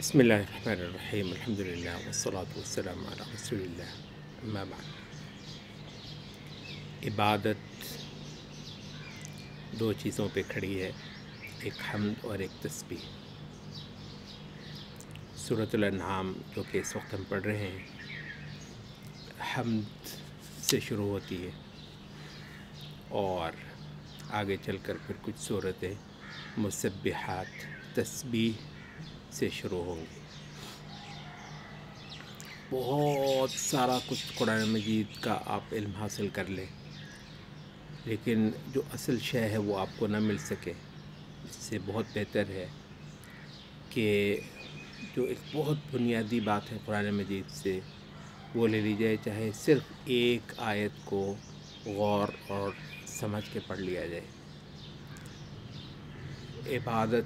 بسم اللہ الرحمن الرحیم الحمدللہ والصلاة والسلام علی رسول اللہ اما بعد۔ عبادت دو چیزوں پہ کھڑی ہے، ایک حمد اور ایک تسبیح۔ سورۃ الانعام جو کہ اس وقت ہم پڑھ رہے ہیں حمد سے شروع ہوتی ہے اور آگے چل کر پھر کچھ سورتیں مسبحات تسبیح سے شروع ہوں گی۔ بہت سارا کچھ قرآن مجید کا آپ علم حاصل کر لیں، لیکن جو اصل شے ہے وہ آپ کو نہ مل سکے۔ اس سے بہت بہتر ہے کہ جو ایک بہت بنیادی بات ہے قرآن مجید سے وہ لے لی جائے، چاہے صرف ایک آیت کو غور اور سمجھ کے پڑھ لیا جائے۔ عبادت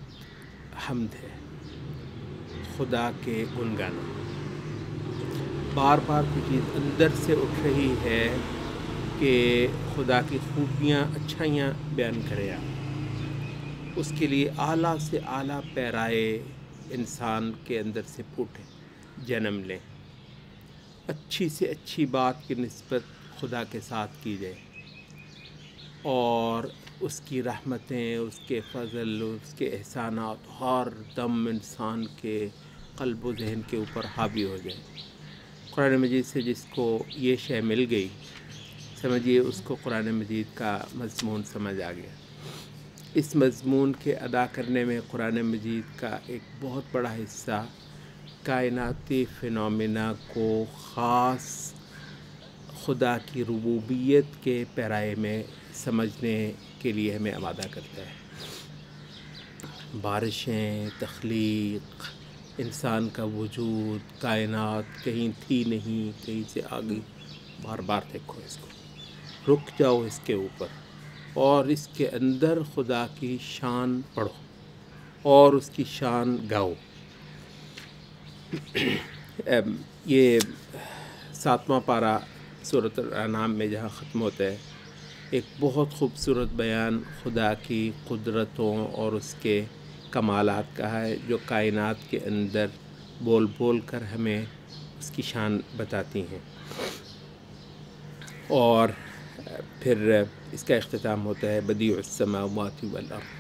حمد ہے، خدا کے گن گانا۔ بار بار کوئی چیز اندر سے اٹھ رہی ہے کہ خدا کی خوبیاں اچھائیاں بیان کرے آپ، اس کے لیے اعلیٰ سے اعلیٰ پیرائے انسان کے اندر سے پھوٹے، جنم لیں، اچھی سے اچھی بات کی نسبت خدا کے ساتھ کی جائے اور اس کی رحمتیں، اس کے فضل، اس کے احسانات ہر دم انسان کے قلب و ذہن کے اوپر حاوی ہو جائیں۔ قرآن مجید سے جس کو یہ شے مل گئی، سمجھیے اس کو قرآن مجید کا مضمون سمجھ آ گیا۔ اس مضمون کے ادا کرنے میں قرآن مجید کا ایک بہت بڑا حصہ کائناتی فنومینا کو خاص خدا کی ربوبیت کے پیرائے میں سمجھنے کے لیے ہمیں آمادہ کرتا ہے۔ بارشیں، تخلیق، انسان کا وجود، کائنات کہیں تھی نہیں، کہیں سے آ گئی۔ بار بار دیکھو اس کو، رک جاؤ اس کے اوپر اور اس کے اندر خدا کی شان پڑھو اور اس کی شان گاؤ۔ یہ 7واں پارہ سورۃ الانعام میں جہاں ختم ہوتا ہے، ایک بہت خوبصورت بیان خدا کی قدرتوں اور اس کے کمالات کا ہے، جو کائنات کے اندر بول بول کر ہمیں اس کی شان بتاتی ہیں۔ اور پھر اس کا اختتام ہوتا ہے بدیع السماوات والارض،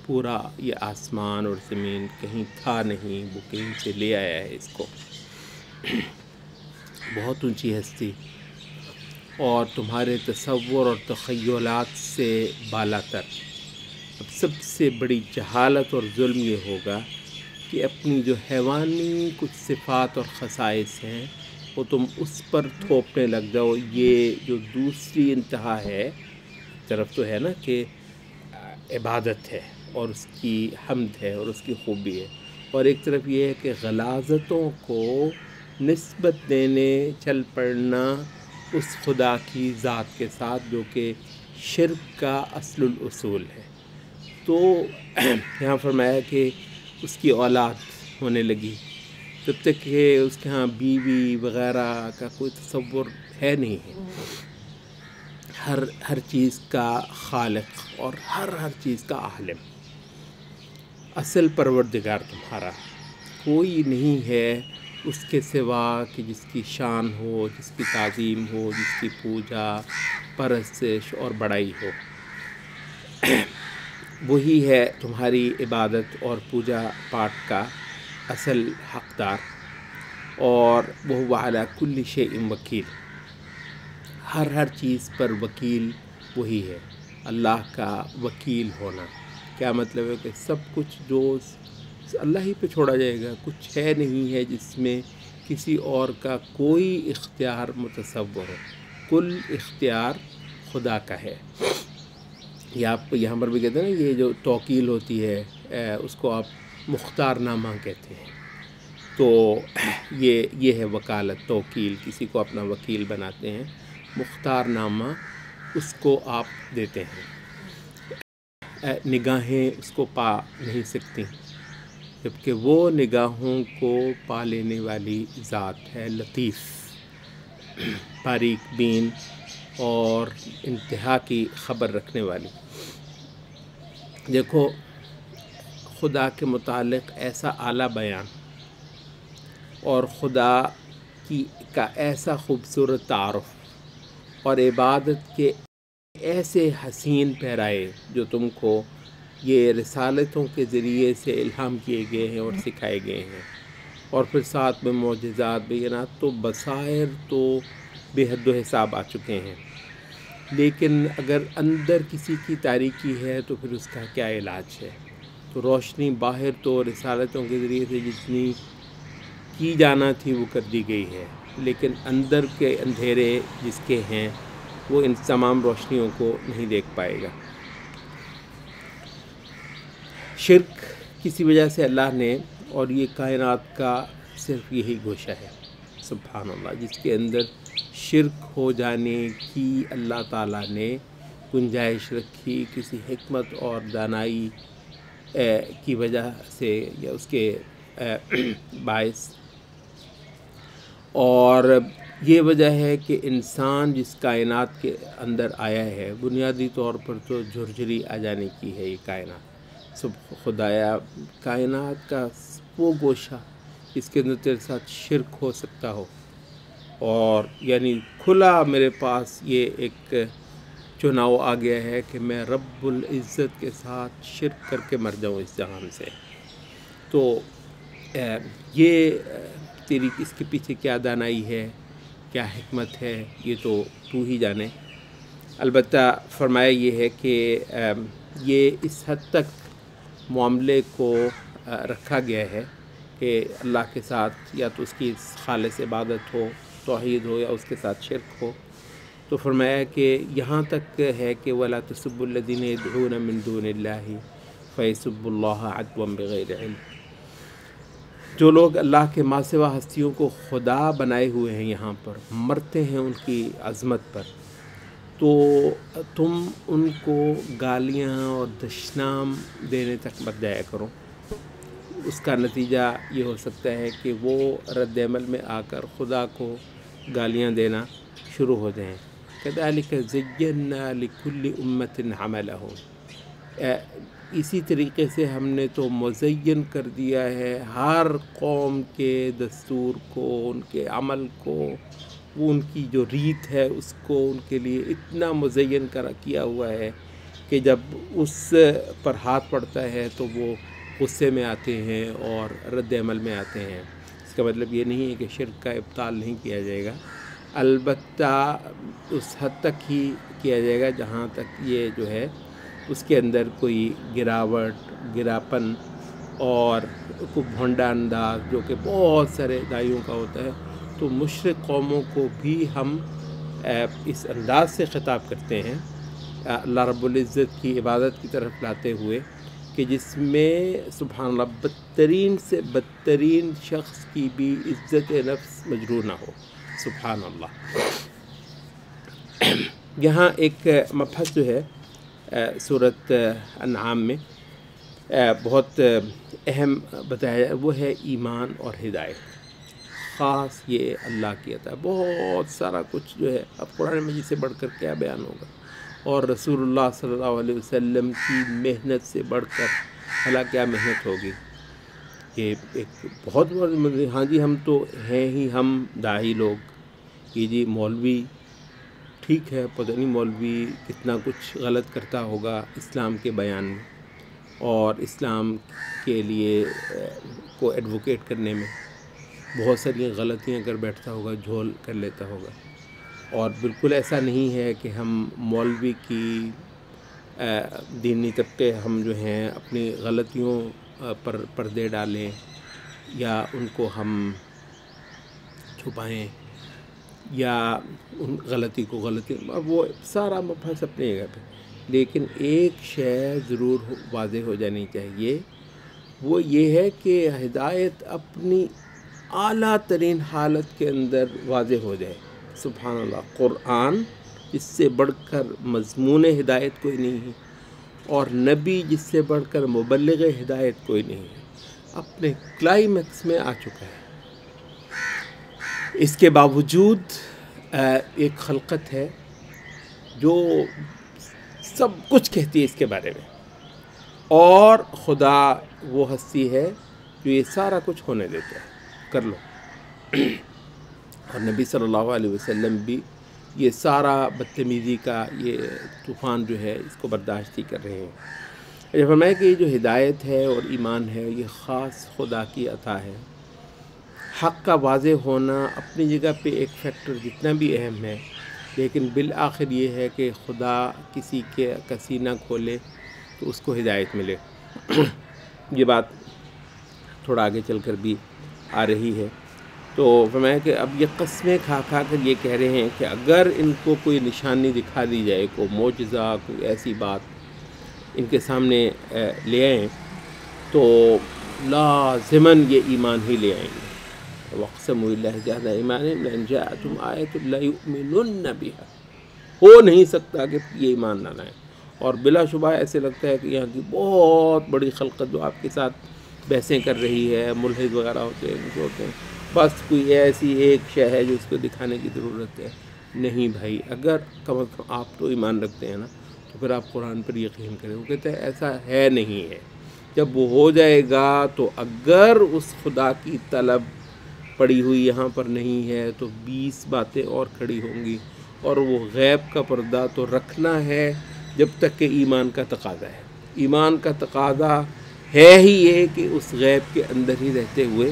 پورا یہ آسمان اور زمین کہیں تھا نہیں، وہ کہیں سے لے آیا ہے اس کو۔ بہت اونچی ہستی اور تمہارے تصور اور تخیلات سے بالا تر۔ اب سب سے بڑی جہالت اور ظلم یہ ہوگا کہ اپنی جو حیوانی کچھ صفات اور خصائص ہیں وہ تم اس پر تھوپنے لگ جاؤ۔ یہ جو دوسری انتہا ہے، طرف تو ہے نا کہ عبادت ہے اور اس کی حمد ہے اور اس کی خوبی ہے، اور ایک طرف یہ ہے کہ غلاظتوں کو نسبت دینے، چل پڑنا اس خدا کی ذات کے ساتھ جو کہ شرک کا اصل الاصول ہے۔ تو یہاں فرمایا کہ اس کی اولاد ہونے لگی، جب تک کہ اس کے ہاں بیوی وغیرہ کا کوئی تصور ہے نہیں ہے۔ ہر چیز کا خالق اور ہر چیز کا عالم، اصل پروردگار تمہارا کوئی نہیں ہے اس کے سوا کہ جس کی شان ہو، جس کی تعظیم ہو، جس کی پوجا، پرستش اور بڑائی ہو۔ وہی ہے تمہاری عبادت اور پوجا پاٹ کا اصل حقدار، اور وہ علی کل شیء وکیل، ہر چیز پر وکیل وہی ہے۔ اللہ کا وکیل ہونا کیا مطلب ہے؟ کہ سب کچھ جو اللہ ہی پہ چھوڑا جائے گا، کچھ ہے نہیں ہے جس میں کسی اور کا کوئی اختیار متصور ہو۔ کل اختیار خدا کا ہے۔ یہ آپ یہاں پر بھی کہتے ہیں نا، یہ جو توکیل ہوتی ہے اس کو آپ مختار نامہ کہتے ہیں۔ تو یہ ہے وکالت، توکیل، کسی کو اپنا وکیل بناتے ہیں۔ مختار نامہ اس کو آپ دیتے ہیں۔ نگاہیں اس کو پا نہیں سکتی، جبکہ وہ نگاہوں کو پا لینے والی ذات ہے، لطیف، باریک بین اور انتہا کی خبر رکھنے والی۔ دیکھو خدا کے متعلق ایسا اعلیٰ بیان اور خدا کا ایسا خوبصورت تعارف اور عبادت کے ایسے حسین پیرائے جو تم کو یہ رسالتوں کے ذریعے سے الہام کیے گئے ہیں اور سکھائے گئے ہیں، اور پھر ساتھ میں معجزات بینات، تو بصائر تو بے حد و حساب آ چکے ہیں۔ لیکن اگر اندر کسی کی تاریکی ہے تو پھر اس کا کیا علاج ہے؟ تو روشنی باہر تو رسالتوں کے ذریعے سے جتنی کی جانا تھی وہ کر دی گئی ہے، لیکن اندر کے اندھیرے جس کے ہیں وہ ان تمام روشنیوں کو نہیں دیکھ پائے گا۔ شرک کسی وجہ سے اللہ نے، اور یہ کائنات کا صرف یہی گوشہ ہے سبحان اللہ جس کے اندر شرک ہو جانے کی اللہ تعالیٰ نے گنجائش رکھی کسی حکمت اور دانائی کی وجہ سے یا اس کے باعث، اور یہ وجہ ہے کہ انسان جس کائنات کے اندر آیا ہے بنیادی طور پر تو جھرجھری آ جانے کی ہے یہ کائنات۔ خدایا کائنات کا وہ گوشہ جس کے اندر تیرے ساتھ شرک ہو سکتا ہو، اور یعنی کھلا میرے پاس یہ ایک چناؤ آ گیا ہے کہ میں رب العزت کے ساتھ شرک کر کے مر جاؤں اس جہان سے، تو یہ تیری اس کے پیچھے کیا دانائی ہے، کیا حکمت ہے، یہ تو ہی جانے۔ البتہ فرمایا یہ ہے کہ یہ اس حد تک معاملے کو رکھا گیا ہے کہ اللہ کے ساتھ یا تو اس کی خالص عبادت ہو، توحید ہو، یا اس کے ساتھ شرک ہو، تو فرمایا کہ یہاں تک ہے کہ وَلَا تَسُبُّوا الَّذِينَ يَدْعُونَ مِن دُونِ اللَّهِ فَيَسُبُّوا اللَّهَ عَدْوًا بِغَيْرِ علم۔ جو لوگ اللہ کے ماں سوا ہستیوں کو خدا بنائے ہوئے ہیں یہاں پر، مرتے ہیں ان کی عظمت پر، تو تم ان کو گالیاں اور دشنام دینے تک مت جایا کرو۔ اس کا نتیجہ یہ ہو سکتا ہے کہ وہ رد عمل میں آ کر خدا کو گالیاں دینا شروع ہو جائیں۔ كَذَلِكَ زَيَّنَّا لِكُلِّ أُمَّةٍ عَمَلَهُمْ، اسی طریقے سے ہم نے تو مزین کر دیا ہے ہر قوم کے دستور کو، ان کے عمل کو، وہ ان کی جو ریت ہے اس کو ان کے لیے اتنا مزین کیا ہوا ہے کہ جب اس پر ہاتھ پڑتا ہے تو وہ غصے میں آتے ہیں اور رد عمل میں آتے ہیں۔ اس کا مطلب یہ نہیں ہے کہ شرک کا ابطال نہیں کیا جائے گا، البتہ اس حد تک ہی کیا جائے گا جہاں تک یہ جو ہے اس کے اندر کوئی گراوٹ، گراپن اور کوئی بھونڈا انداز جو کہ بہت سارے دائیوں کا ہوتا ہے، تو مشرک قوموں کو بھی ہم اس انداز سے خطاب کرتے ہیں اللہ رب العزت کی عبادت کی طرف لاتے ہوئے کہ جس میں سبحان اللہ بدترین سے بدترین شخص کی بھی عزت نفس مجروح نہ ہو سبحان اللہ۔ یہاں ایک مبحث جو ہے سورۃ انعام میں بہت اہم بتایا ہے، وہ ہے ایمان اور ہدایت، خاص یہ اللہ کی عطا۔ بہت سارا کچھ جو ہے اب قرآن مجید سے بڑھ کر کیا بیان ہوگا، اور رسول اللہ صلی اللہ علیہ وسلم کی محنت سے بڑھ کر بھلا کیا محنت ہوگی۔ یہ ایک بہت ہاں جی ہم تو ہیں ہی ہم داعی لوگ، یہ جی مولوی ٹھیک ہے، پتہ نہیں مولوی کتنا کچھ غلط کرتا ہوگا اسلام کے بیان میں اور اسلام کے لیے کو ایڈوکیٹ کرنے میں، بہت ساری غلطیاں کر بیٹھتا ہوگا، جھول کر لیتا ہوگا، اور بالکل ایسا نہیں ہے کہ ہم مولوی کی دینی طبقے ہم جو ہیں اپنی غلطیوں پر پردے ڈالیں یا ان کو ہم چھپائیں یا ان غلطی کو غلطی، وہ سارا مبحث اپنی جگہ پہ، لیکن ایک شے ضرور واضح ہو جانی چاہیے، وہ یہ ہے کہ ہدایت اپنی اعلیٰ ترین حالت کے اندر واضح ہو جائے سبحان اللہ۔ قرآن اس سے بڑھ کر مضمون ہدایت کوئی نہیں ہے، اور نبی جس سے بڑھ کر مبلغ ہدایت کوئی نہیں ہے، اپنے کلائمیکس میں آ چکا ہے۔ اس کے باوجود ایک خلقت ہے جو سب کچھ کہتی ہے اس کے بارے میں، اور خدا وہ ہستی ہے جو یہ سارا کچھ ہونے دیتا ہے، کر لو اور نبی صلی اللہ علیہ وسلم بھی یہ سارا بدتمیزی کا یہ طوفان جو ہے اس کو برداشت ہی کر رہے ہیں۔ جب فرمایا کہ یہ جو ہدایت ہے اور ایمان ہے یہ خاص خدا کی عطا ہے۔ حق کا واضح ہونا اپنی جگہ پہ ایک فیکٹر جتنا بھی اہم ہے، لیکن بالآخر یہ ہے کہ خدا کسی کے سینہ کھولے تو اس کو ہدایت ملے۔ یہ بات تھوڑا آگے چل کر بھی آ رہی ہے۔ تو فرمایا کہ اب یہ قسمیں کھا کھا کر یہ کہہ رہے ہیں کہ اگر ان کو کوئی نشانی دکھا دی جائے، کوئی معجزہ، کوئی ایسی بات ان کے سامنے لے آئیں تو لازماً یہ ایمان ہی لے آئیں گے۔ وَاقْسَمُوا بِاللَّهِ جَهْدَ أَيْمَانِهِمْ لَئِنْ جَاءَتْهُمْ آیَةٌ لَّيُؤْمِنُنَّ بِهَا، ہو نہیں سکتا کہ یہ ایمان نہ لائیں۔ اور بلا شبہ ایسے لگتا ہے کہ یہاں کی بہت بڑی خلقت جو آپ کے ساتھ بحثیں کر رہی ہے، ملحد وغیرہ ہوتے ہیں، بس کوئی ایسی ایک شے ہے جو اس کو دکھانے کی ضرورت ہے۔ نہیں بھائی، اگر کم از کم آپ تو ایمان رکھتے ہیں نا تو پھر آپ قرآن پر یقین کریں۔ وہ کہتے ہیں ایسا ہے نہیں ہے، جب وہ ہو جائے گا تو اگر اس خدا کی طلب پڑی ہوئی یہاں پر نہیں ہے تو 20 باتیں اور کھڑی ہوں گی، اور وہ غیب کا پردہ تو رکھنا ہے جب تک کہ ایمان کا تقاضا ہے۔ ایمان کا تقاضا ہے ہی یہ کہ اس غیب کے اندر ہی رہتے ہوئے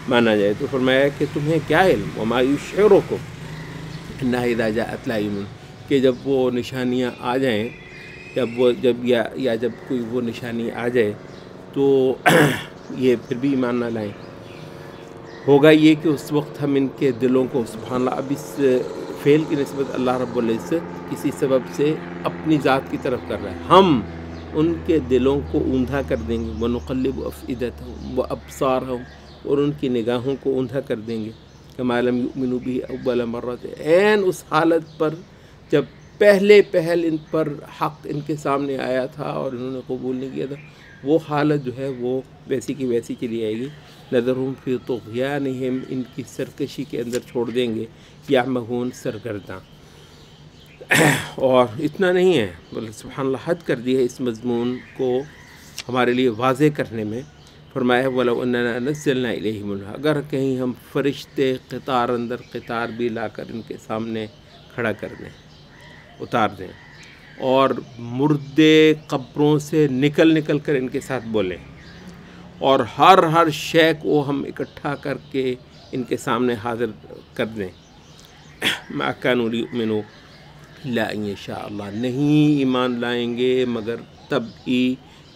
مانا جائے۔ تو فرمایا کہ تمہیں کیا علم، وما یشعرکم انہا اذا جاءت لا یؤمنون، کہ جب وہ نشانیاں آ جائیں، جب کوئی وہ نشانی آ جائے تو یہ پھر بھی ایمان نہ لائیں۔ ہوگا یہ کہ اس وقت ہم ان کے دلوں کو، سبحان اللہ، اب اس فعل کی نسبت اللہ رب العزت کسی سبب سے اپنی ذات کی طرف کر رہا ہے۔ ہم ان کے دلوں کو اوندا کر دیں گے، وَنُقَلِّبُ أَفْئِدَتَهُمْ وَأَبْصَارَهُمْ، اور ان کی نگاہوں کو اوندا کر دیں گے، كَمَا لَمْ يُؤْمِنُوا بِهِ أَوَّلَ مَرَّةٍ، عین اس حالت پر جب پہل ان پر حق ان کے سامنے آیا تھا اور انہوں نے قبول نہیں کیا تھا، وہ حالت جو ہے وہ ویسی کی ویسی چلی آئے گی۔ نَذَرُهُمْ فِي طُغْيَانِهِمْ، ان کی سرکشی کے اندر چھوڑ دیں گے، يَعْمَهُونَ، سرگرداں۔ اور اتنا نہیں ہے، بلکہ سبحان اللہ حد کر دی ہے اس مضمون کو ہمارے لیے واضح کرنے میں۔ فرمایا وَلَوْ أَنَّنَا نَزَّلْنَا إِلَيْهِمُ الْمَلَائِكَةَ، اگر کہیں ہم فرشتے قطار اندر قطار بھی لا کر ان کے سامنے کھڑا کر دیں، اتار دیں، اور مردے قبروں سے نکل کر ان کے ساتھ بولیں، اور ہر شے کو ہم اکٹھا کر کے ان کے سامنے حاضر کر دیں، مَا كَانُوا لِيُؤْمِنُوا إِلَّا أَن يَشَاءَ اللَّهُ، نہیں ایمان لائیں گے مگر تب ہی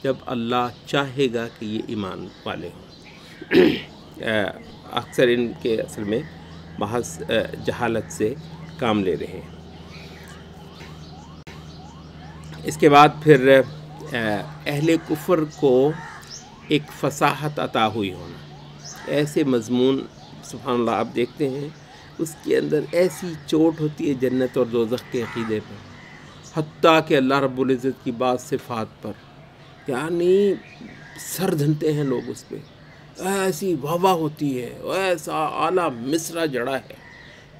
جب اللہ چاہے گا کہ یہ ایمان والے ہوں۔ اکثر ان کے اصل میں محض جہالت سے کام لے رہے ہیں۔ اس کے بعد پھر اہل کفر کو ایک فصاحت عطا ہوئی ہونا، ایسے مضمون سبحان اللہ آپ دیکھتے ہیں اس کے اندر ایسی چوٹ ہوتی ہے جنت اور دوزخ کے عقیدے پر، حتیٰ کہ اللہ رب العزت کی بعض صفات پر، یعنی سر دھنتے ہیں لوگ اس پہ، ایسی واہ ہوتی ہے، ایسا اعلیٰ مصرع جڑا ہے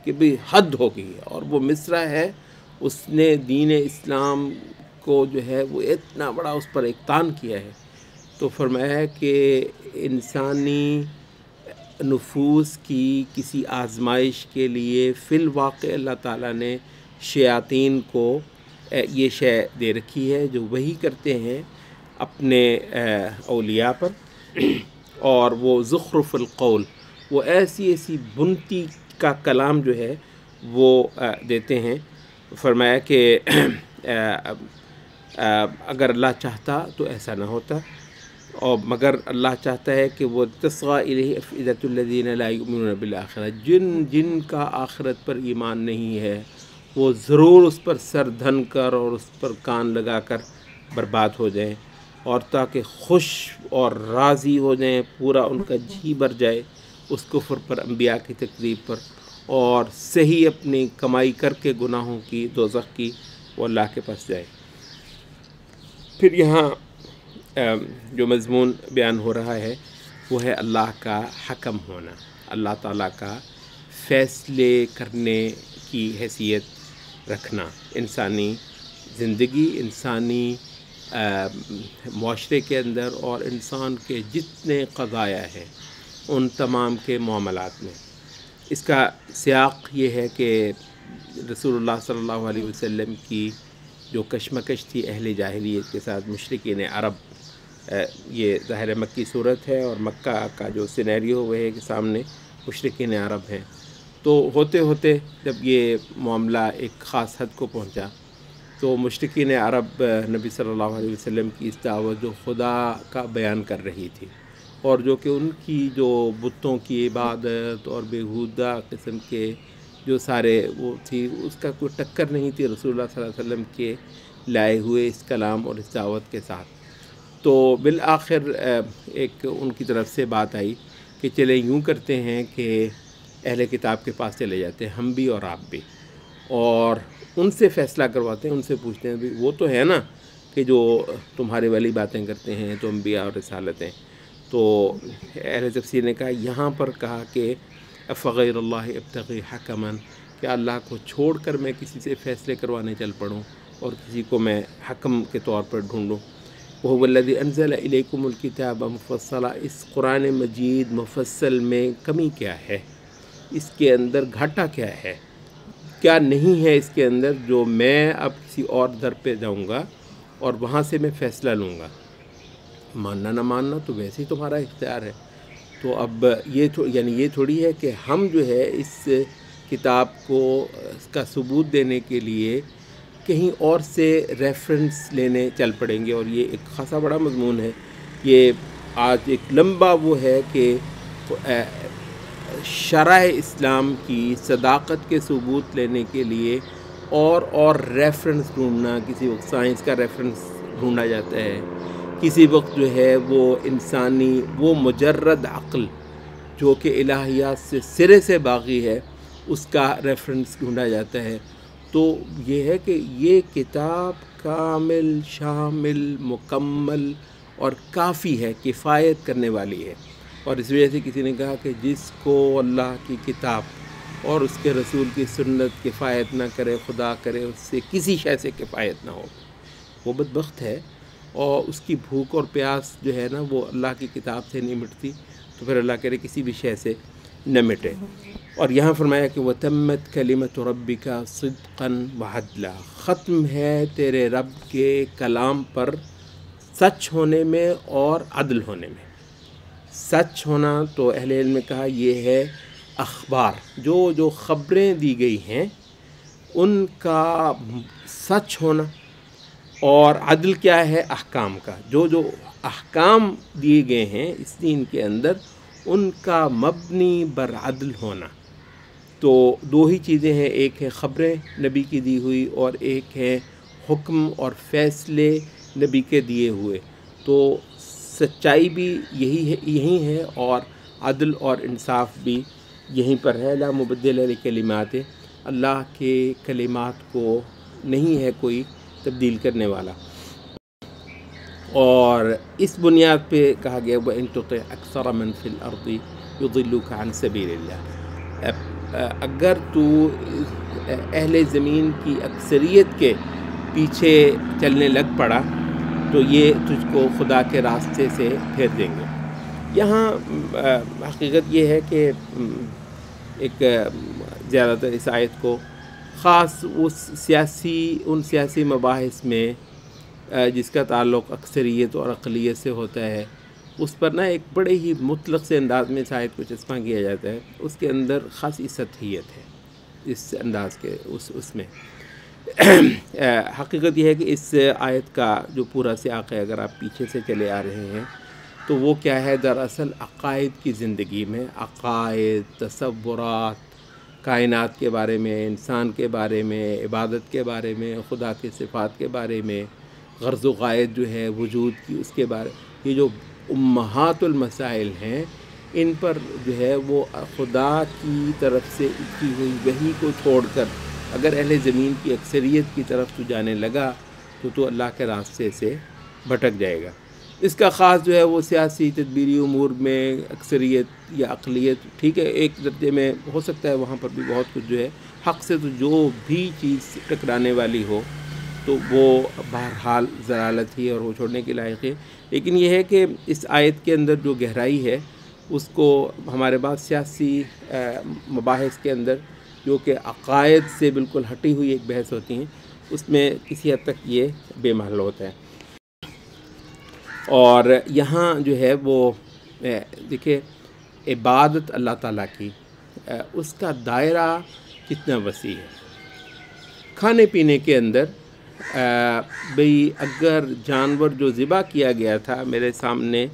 کہ بھی حد ہو گئی ہے، اور وہ مصرع ہے اس نے دین اسلام کو جو ہے وہ اتنا بڑا اس پر اقتان کیا ہے۔ تو فرمایا ہے کہ انسانی نفوس کی کسی آزمائش کے لیے فی الواقع اللہ تعالیٰ نے شیاطین کو یہ شے دے رکھی ہے جو وہی کرتے ہیں اپنے اولیاء پر، اور وہ زخرف القول، وہ ایسی بنتی کا کلام جو ہے وہ دیتے ہیں۔ فرمایا کہ اگر اللہ چاہتا تو ایسا نہ ہوتا، اور مگر اللہ چاہتا ہے کہ وہ تصغى الیہ افئدۃ الذین لا یؤمنون بالآخرہ، جن کا آخرت پر ایمان نہیں ہے وہ ضرور اس پر سر دھن کر اور اس پر کان لگا کر برباد ہو جائیں، اور تاکہ خوش اور راضی ہو جائیں، پورا ان کا جی بھر جائے اس کفر پر، انبیاء کی تکذیب پر، اور صحیح اپنی کمائی کر کے گناہوں کی، دوزخ کی، وہ اللہ کے پاس جائے۔ پھر یہاں جو مضمون بیان ہو رہا ہے وہ ہے اللہ کا حکم ہونا، اللہ تعالیٰ کا فیصلے کرنے کی حیثیت رکھنا، انسانی زندگی، انسانی معاشرے کے اندر، اور انسان کے جتنے قضایا ہیں ان تمام کے معاملات میں۔ اس کا سیاق یہ ہے کہ رسول اللہ صلی اللہ علیہ وسلم کی جو کشمکش تھی اہل جاہلیت کے ساتھ مشرکین عرب، یہ ظاہر مکی صورت ہے اور مکہ کا جو سینیریو وہ ہے کہ سامنے مشرکین عرب ہیں، تو ہوتے ہوتے جب یہ معاملہ ایک خاص حد کو پہنچا تو مشرکین عرب نبی صلی اللہ علیہ وسلم کی اس دعوت جو خدا کا بیان کر رہی تھی اور جو کہ ان کی جو بتوں کی عبادت اور بیہودہ قسم کے جو سارے وہ تھی، اس کا کوئی ٹکر نہیں تھی رسول اللہ صلی اللہ علیہ وسلم کے لائے ہوئے اس کلام اور اس دعوت کے ساتھ۔ تو بالآخر ایک ان کی طرف سے بات آئی کہ چلے یوں کرتے ہیں کہ اہل کتاب کے پاس چلے جاتے ہیں ہم بھی اور آپ بھی، اور ان سے فیصلہ کرواتے ہیں، ان سے پوچھتے ہیں بھی وہ تو ہے نا کہ جو تمہارے والی باتیں کرتے ہیں تو انبیاء اور رسالتیں۔ تو اہل تفسیر نے کہا یہاں پر کہا کہ افغیر اللہ ابتغی حکما، کہ اللہ کو چھوڑ کر میں کسی سے فیصلے کروانے چل پڑوں اور کسی کو میں حکم کے طور پر ڈھونڈوں۔ وَهُوَ الَّذِي أَنزَلَ إِلَيْكُمُ الْكِتَابَ مُفَصَّلًا، اس قرآن مجید مفصل میں کمی کیا ہے، اس کے اندر گھاٹا کیا ہے، کیا نہیں ہے اس کے اندر جو میں اب کسی اور در پہ جاؤں گا اور وہاں سے میں فیصلہ لوں گا۔ ماننا نہ ماننا تو ویسے ہی تمہارا اختیار ہے۔ تو اب یہ تھوڑی ہے کہ ہم جو ہے اس کتاب کو اس کا ثبوت دینے کے لیے کہیں اور سے ریفرنس لینے چل پڑیں گے، اور یہ ایک خاصا بڑا مضمون ہے۔ یہ آج ایک لمبا وہ ہے کہ شرع اسلام کی صداقت کے ثبوت لینے کے لیے اور ریفرنس ڈھونڈنا، کسی وقت سائنس کا ریفرنس ڈھونڈا جاتا ہے، کسی وقت جو ہے وہ انسانی وہ مجرد عقل جو کہ الہیات سے سرے سے باغی ہے اس کا ریفرنس ڈھونڈا جاتا ہے۔ تو یہ ہے کہ یہ کتاب کامل، شامل، مکمل اور کافی ہے، کفایت کرنے والی ہے۔ اور اس وجہ سے کسی نے کہا کہ جس کو اللہ کی کتاب اور اس کے رسول کی سنت کفایت نہ کرے، خدا کرے اس سے کسی شے سے کفایت نہ ہو، وہ بدبخت ہے، اور اس کی بھوک اور پیاس جو ہے نا وہ اللہ کی کتاب سے نہیں مٹتی، تو پھر اللہ کرے کسی بھی شے سے نہ مٹے۔ اور یہاں فرمایا کہ وَتَمَّتْ كَلِمَةُ رَبِّكَ صِدْقًا وَعَدْلًا، ختم ہے تیرے رب کے کلام پر سچ ہونے میں اور عدل ہونے میں۔ سچ ہونا تو اہل علم نے کہا یہ ہے اخبار، جو خبریں دی گئی ہیں ان کا سچ ہونا، اور عدل کیا ہے احکام کا، جو احکام دیے گئے ہیں اس دین کے اندر ان کا مبنی بر عدل ہونا۔ تو دو ہی چیزیں ہیں، ایک ہے خبریں نبی کی دی ہوئی اور ایک ہے حکم اور فیصلے نبی کے دیے ہوئے۔ تو سچائی بھی یہی ہے اور عدل اور انصاف بھی یہیں پر ہے۔ لا مبدل لکلمات، اللہ کے کلمات کو نہیں ہے کوئی تبدیل کرنے والا۔ اور اس بنیاد پہ کہا گیا وَإِن تُطِعْ أَكْثَرَ مَنْ فِي الْأَرْضِ يُضِلُّكَ عَنْ سَبِيلِ اللَّهِ، اگر تو اہل زمین کی اکثریت کے پیچھے چلنے لگ پڑا تو یہ تجھ کو خدا کے راستے سے پھیر دیں گے۔ یہاں حقیقت یہ ہے کہ ایک زیادہ تر اس آیت کو خاص ان سیاسی مباحث میں جس کا تعلق اکثریت اور اقلیت سے ہوتا ہے، اس پر ایک بڑے ہی مطلق سے انداز میں اس آیت کو چسپاں کیا جاتا ہے۔ اس کے اندر خاصی سطحیت ہے اس انداز کے اس میں۔ حقیقت یہ ہے کہ اس آیت کا جو پورا سیاق ہے، اگر آپ پیچھے سے چلے آ رہے ہیں تو وہ کیا ہے، دراصل عقائد کی زندگی میں عقائد، تصورات، کائنات کے بارے میں، انسان کے بارے میں، عبادت کے بارے میں، خدا کے صفات کے بارے میں، غرض و غائد جو ہے وجود کی اس کے بارے، یہ جو امہات المسائل ہیں ان پر جو ہے وہ خدا کی طرف سے کی ہوئی وحی کو چھوڑ کر اگر اہل زمین کی اکثریت کی طرف تو جانے لگا تو اللہ کے راستے سے بھٹک جائے گا۔ اس کا خاص جو ہے وہ سیاسی تدبیری امور میں اکثریت یا اقلیت، ٹھیک ہے، ایک درجے میں ہو سکتا ہے وہاں پر بھی بہت کچھ جو ہے حق سے تو جو بھی چیز ٹکرانے والی ہو تو وہ بہرحال ضلالت ہی اور وہ چھوڑنے کے لائق ہے۔ لیکن یہ ہے کہ اس آیت کے اندر جو گہرائی ہے اس کو ہمارے بعض سیاسی مباحث کے اندر جو کہ عقائد سے بالکل ہٹی ہوئی ایک بحث ہوتی ہیں، اس میں کسی حد تک یہ بے محل ہوتا ہے۔ اور یہاں جو ہے وہ دیکھیں عبادت اللہ تعالیٰ کی، اس کا دائرہ کتنا وسیع ہے۔ کھانے پینے کے اندر بھئی اگر جانور جو ذبح کیا گیا تھا، میرے سامنے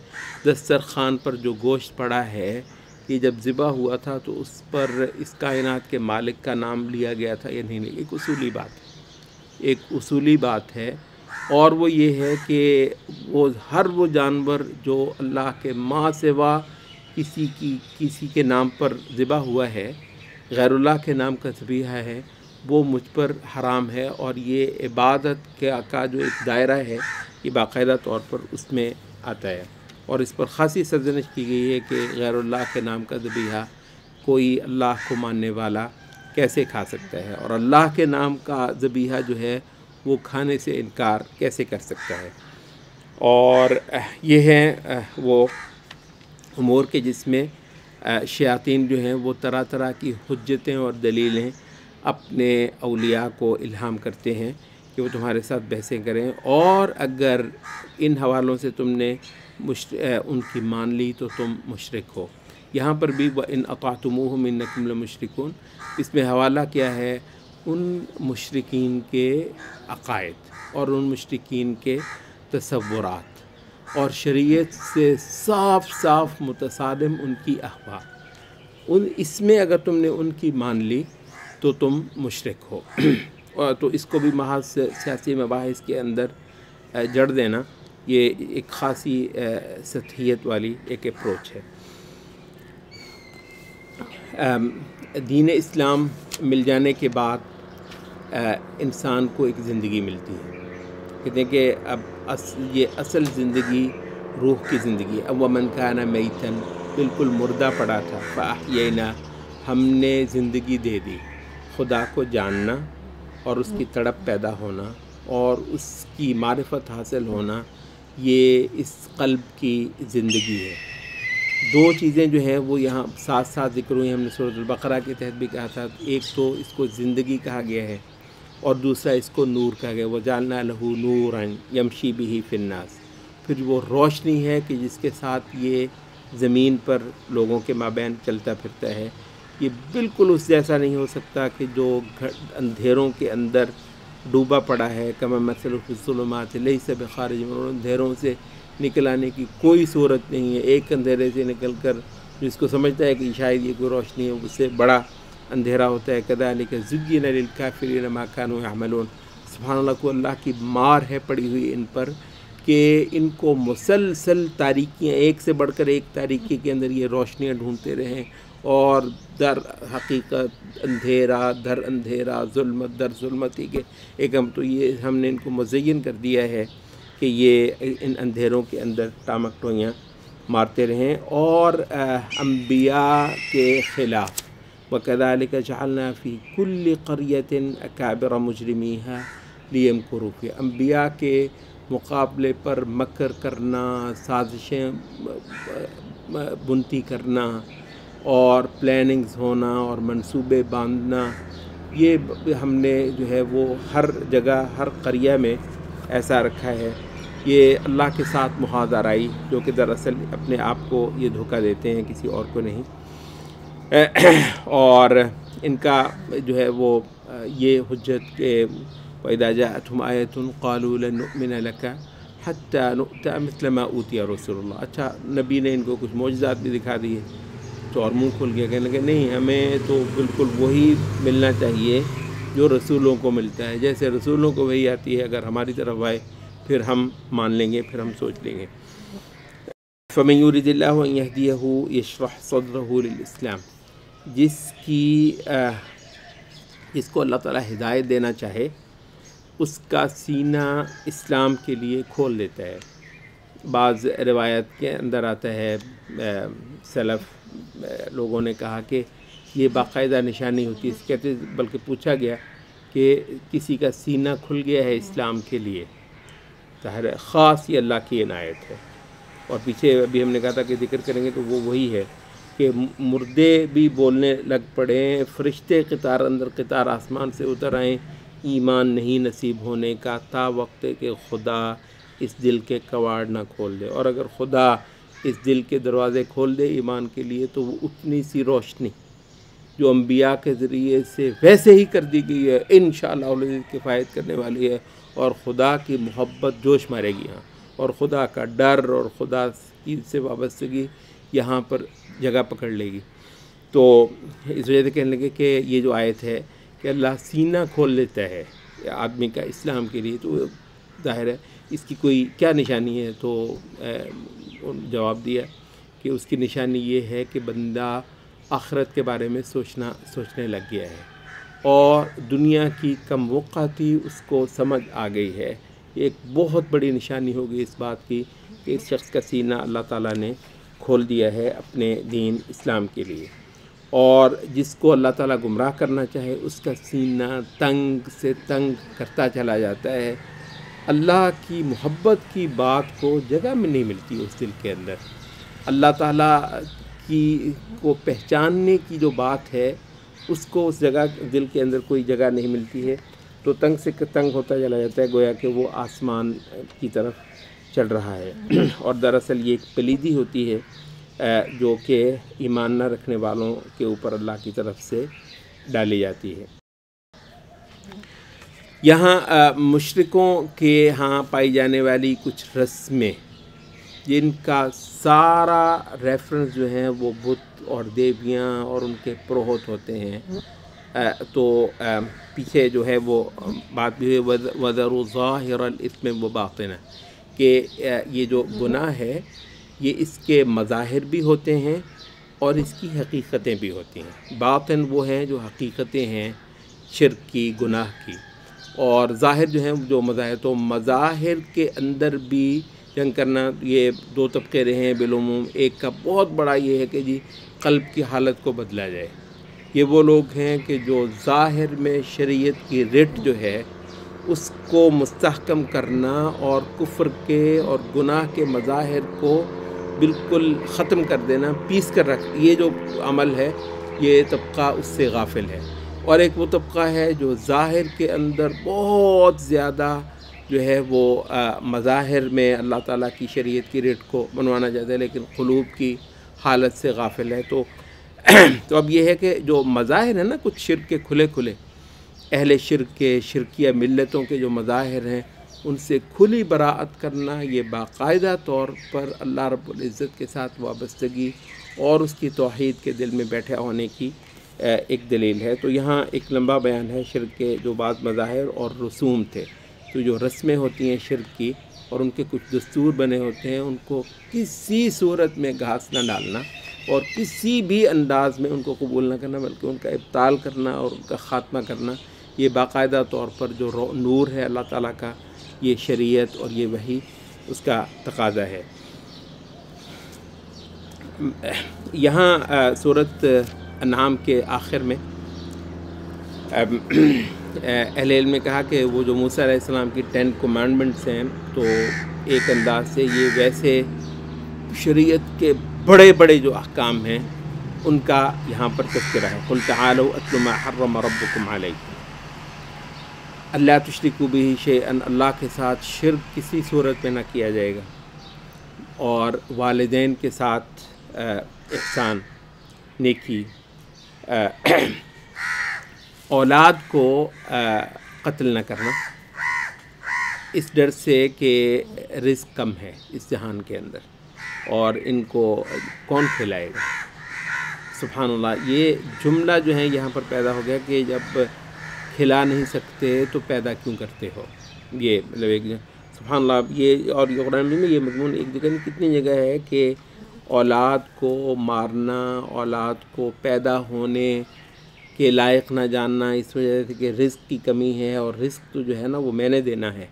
دسترخوان پر جو گوشت پڑا ہے، کہ جب ذبح ہوا تھا تو اس پر اس کائنات کے مالک کا نام لیا گیا تھا یا نہیں، ایک اصولی بات ہے، ایک اصولی بات ہے۔ اور وہ یہ ہے کہ وہ ہر وہ جانور جو اللہ کے ماں سوا کسی کے نام پر ذبح ہوا ہے، غیر اللہ کے نام کا ذبیحہ ہے، وہ مجھ پر حرام ہے۔ اور یہ عبادت کا جو ایک دائرہ ہے، یہ باقاعدہ طور پر اس میں آتا ہے، اور اس پر خاصی سرزنش کی گئی ہے کہ غیر اللہ کے نام کا ذبیحہ کوئی اللہ کو ماننے والا کیسے کھا سکتا ہے، اور اللہ کے نام کا ذبیحہ جو ہے وہ کھانے سے انکار کیسے کر سکتا ہے۔ اور یہ ہیں وہ امور کے جس میں شیاطین جو ہیں وہ طرح طرح کی حجتیں اور دلیلیں اپنے اولیاء کو الہام کرتے ہیں کہ وہ تمہارے ساتھ بحثیں کریں، اور اگر ان حوالوں سے تم نے ان کی مان لی تو تم مشرک ہو۔ یہاں پر بھی وَإِنْ أَطَعْتُمُوهُمْ إِنَّكُمْ لَمُشْرِكُونَ، اس میں حوالہ کیا ہے ان مشرکین کے عقائد اور ان مشرکین کے تصورات، اور شریعت سے صاف صاف متصادم ان کی احوا، اس میں اگر تم نے ان کی مان لی تو تم مشرک ہو۔ اور تو اس کو بھی محض سیاسی مباحث کے اندر جڑ دینا، یہ ایک خاصی سطحیت والی ایک اپروچ ہے۔ دین اسلام مل جانے کے بعد انسان کو ایک زندگی ملتی ہے، کہتے ہیں کہ اب یہ اصل زندگی روح کی زندگی۔ اب وَمَنْ كَانَ مَيْتًا، بالکل مردہ پڑا تھا، فَأَحْيَيْنَا، ہم نے زندگی دے دی۔ خدا کو جاننا اور اس کی تڑپ پیدا ہونا اور اس کی معرفت حاصل ہونا، یہ اس قلب کی زندگی ہے۔ دو چیزیں جو ہیں وہ یہاں ساتھ ساتھ ذکر ہوئی، ہم نے سورۃ البقرہ کے تحت بھی کہا تھا، ایک تو اس کو زندگی کہا گیا ہے، اور دوسرا اس کو نور کہا گیا، وَجَعَلْنَا لَهُ نُورًا يَمْشِي بِهِ فِي النَّاسِ، پھر وہ روشنی ہے کہ جس کے ساتھ یہ زمین پر لوگوں کے مابین چلتا پھرتا ہے۔ یہ بالکل اس جیسا نہیں ہو سکتا کہ جو اندھیروں کے اندر ڈوبا پڑا ہے، كَمَثَلُهُ فِي الظُّلُمَاتِ لَيْسَ بِخَارِجٍ مِنْهَا، اندھیروں سے نکل آنے کی کوئی صورت نہیں ہے۔ ایک اندھیرے سے نکل کر جس کو سمجھتا ہے کہ شاید یہ کوئی روشنی ہے، اس سے بڑا اندھیرا ہوتا ہے۔ كَذَلِكَ زُيِّنَ لِلْكَافِرِينَ مَا كَانُوا يَعْمَلُونَ، سبحان اللہ، کو اللہ کی مار ہے پڑی ہوئی ان پر کہ ان کو مسلسل تاریکیاں، ایک سے بڑھ کر ایک تاریکی کے اندر یہ روشنیاں ڈھونڈتے رہیں، اور در حقیقت اندھیرا در اندھیرا، ظلمت در ظلمت ہی کے ایک تو یہ ہم نے ان کو مزین کر دیا ہے کہ یہ ان اندھیروں کے اندر ٹامک ٹوئیاں مارتے رہیں، اور انبیاء کے خلاف وَكَذَلِكَ جَعَلْنَا فِي كُلِّ قَرْيَةٍ أَكَابِرَ مُجْرِمِيهَا لِيَمْكُرُوا فِيهَا، انبیاء کے مقابلے پر مکر کرنا، سازشیں بنتی کرنا، اور پلاننگز ہونا اور منصوبے باندھنا، یہ ہم نے جو ہے وہ ہر جگہ ہر قریہ میں ایسا رکھا ہے۔ یہ اللہ کے ساتھ محاذ آرائی، جو کہ دراصل اپنے آپ کو یہ دھوکہ دیتے ہیں، کسی اور کو نہیں۔ اور ان کا جو ہے وہ یہ حجت کہ وَإِذَا جَاءَتْهُمْ آيَةٌ قَالُوا لَن نُؤْمِنَ لَكَ حَتَّى نُؤْتَىٰ مِثْلَ مَا أُوتِيَ رُسُلُ اللَّهِ، اچھا نبی نے ان کو کچھ معجزات بھی دکھا دیے تو اور منہ کھل گیا، کہنے لگے نہیں، ہمیں تو بالکل وہی ملنا چاہیے جو رسولوں کو ملتا ہے، جیسے رسولوں کو وہی آتی ہے، اگر ہماری طرف آئے پھر ہم مان لیں گے، پھر ہم سوچ لیں گے۔ فَمَن يُرِدِ اللَّهُ أَن يَهْدِيَهُ يَشْرَحْ صَدْرَهُ لِلْإِسْلَامِ، جس کو اللہ تعالیٰ ہدایت دینا چاہے اس کا سینہ اسلام کے لیے کھول دیتا ہے۔ بعض روایت کے اندر آتا ہے، سلف لوگوں نے کہا کہ یہ باقاعدہ نشانی ہوتی ہے، کہتے بلکہ پوچھا گیا کہ کسی کا سینہ کھل گیا ہے اسلام کے لیے، ظاہر ہے خاص یہ اللہ کی عنایت ہے۔ اور پیچھے ابھی ہم نے کہا تھا کہ ذکر کریں گے تو وہ وہی ہے کہ مردے بھی بولنے لگ پڑے، فرشتے قطار اندر قطار آسمان سے اتر آئیں، ایمان نہیں نصیب ہونے کا تا وقت کہ خدا اس دل کے کواڑ نہ کھول دے۔ اور اگر خدا اس دل کے دروازے کھول دے ایمان کے لیے تو وہ اتنی سی روشنی جو انبیاء کے ذریعے سے ویسے ہی کر دی گئی ہے انشاءاللہ العزیز کفایت کرنے والی ہے، اور خدا کی محبت جوش مارے گی یہاں، اور خدا کا ڈر اور خدا کی سے وابستگی یہاں پر جگہ پکڑ لے گی۔ تو اس وجہ سے کہنے لگے کہ یہ جو آیت ہے کہ اللہ سینہ کھول لیتا ہے آدمی کا اسلام کے لیے، تو ظاہر ہے اس کی کوئی کیا نشانی ہے، تو جواب دیا کہ اس کی نشانی یہ ہے کہ بندہ آخرت کے بارے میں سوچنے لگ گیا ہے، اور دنیا کی کم وقعتی اس کو سمجھ آ گئی ہے۔ ایک بہت بڑی نشانی ہوگی اس بات کی کہ اس شخص کا سینہ اللہ تعالیٰ نے کھول دیا ہے اپنے دین اسلام کے لیے، اور جس کو اللہ تعالیٰ گمراہ کرنا چاہے اس کا سینہ تنگ سے تنگ کرتا چلا جاتا ہے۔ اللہ کی محبت کی بات کو جگہ میں نہیں ملتی اس دل کے اندر، اللہ تعالیٰ کی کو پہچاننے کی جو بات ہے اس کو اس جگہ دل کے اندر کوئی جگہ نہیں ملتی ہے، تو تنگ سے تنگ ہوتا چلا جاتا ہے، گویا کہ وہ آسمان کی طرف چل رہا ہے۔ اور دراصل یہ ایک پلیدی ہوتی ہے جو کہ ایمان نہ رکھنے والوں کے اوپر اللہ کی طرف سے ڈالی جاتی ہے۔ یہاں مشرکوں کے ہاں پائی جانے والی کچھ رسمیں جن کا سارا ریفرنس جو ہیں وہ بت اور دیویاں اور ان کے پروہت ہوتے ہیں، تو پیچھے جو ہے وہ بات بھی ہے وَذَرُوا ظَاهِرَ الْإِثْمِ وَبَاطِنَهُ کہ یہ جو گناہ ہے یہ اس کے مظاہر بھی ہوتے ہیں اور اس کی حقیقتیں بھی ہوتی ہیں۔ باطن وہ ہیں جو حقیقتیں ہیں شرک کی، گناہ کی، اور ظاہر جو ہیں جو مظاہر، تو مظاہر کے اندر بھی جنگ کرنا یہ دو طبقے رہے ہیں بالعموم۔ ایک کا بہت بڑا یہ ہے کہ جی قلب کی حالت کو بدلا جائے، یہ وہ لوگ ہیں کہ جو ظاہر میں شریعت کی رٹ جو ہے اس کو مستحکم کرنا اور کفر کے اور گناہ کے مظاہر کو بالکل ختم کر دینا، پیس کر رکھ، یہ جو عمل ہے یہ طبقہ اس سے غافل ہے۔ اور ایک وہ طبقہ ہے جو ظاہر کے اندر بہت زیادہ جو ہے وہ مظاہر میں اللہ تعالیٰ کی شریعت کی ریٹ کو بنوانا چاہتا ہے لیکن قلوب کی حالت سے غافل ہے۔ تو اب یہ ہے کہ جو مظاہر ہیں نا کچھ شرک کے کھلے کھلے، اہل شرک کے، شرکیہ ملتوں کے جو مظاہر ہیں ان سے کھلی براءت کرنا، یہ باقاعدہ طور پر اللہ رب العزت کے ساتھ وابستگی اور اس کی توحید کے دل میں بیٹھے ہونے کی ایک دلیل ہے۔ تو یہاں ایک لمبا بیان ہے شرک کے جو بعض مظاہر اور رسوم تھے، تو جو رسمیں ہوتی ہیں شرک کی اور ان کے کچھ دستور بنے ہوتے ہیں ان کو کسی صورت میں گھاس نہ ڈالنا اور کسی بھی انداز میں ان کو قبول نہ کرنا بلکہ ان کا ابطال کرنا اور ان کا خاتمہ کرنا، یہ باقاعدہ طور پر جو نور ہے اللہ تعالیٰ کا، یہ شریعت اور یہ وحی اس کا تقاضا ہے۔ یہاں سورۃ انعام کے آخر میں اہل علم نے کہا کہ وہ جو موسیٰ علیہ السلام کی 10 کمانڈمنٹس ہیں تو ایک انداز سے یہ ویسے شریعت کے بڑے بڑے جو احکام ہیں ان کا یہاں پر تذکرہ ہے۔ قُلْ تَعَالَوْا أَتْلُ مَا حَرَّمَ رَبُّكُمْ عَلَيْكُمْ اللہ تشرکوا بہ شیئا، اللہ کے ساتھ شرک کسی صورت میں نہ کیا جائے گا، اور والدین کے ساتھ احسان، نیکی، اولاد کو قتل نہ کرنا اس ڈر سے کہ رزق کم ہے اس جہان کے اندر اور ان کو کون کھلائے گا۔ سبحان اللہ، یہ جملہ جو ہے یہاں پر پیدا ہو گیا کہ جب کھلا نہیں سکتے تو پیدا کیوں کرتے ہو، یہ مطلب ایک سبحان اللہ۔ یہ اور قرآن میں یہ مضمون ایک جگہ کتنی جگہ ہے کہ اولاد کو مارنا، اولاد کو پیدا ہونے کے لائق نہ جاننا اس وجہ سے کہ رزق کی کمی ہے، اور رزق تو جو ہے نا وہ میں نے دینا ہے،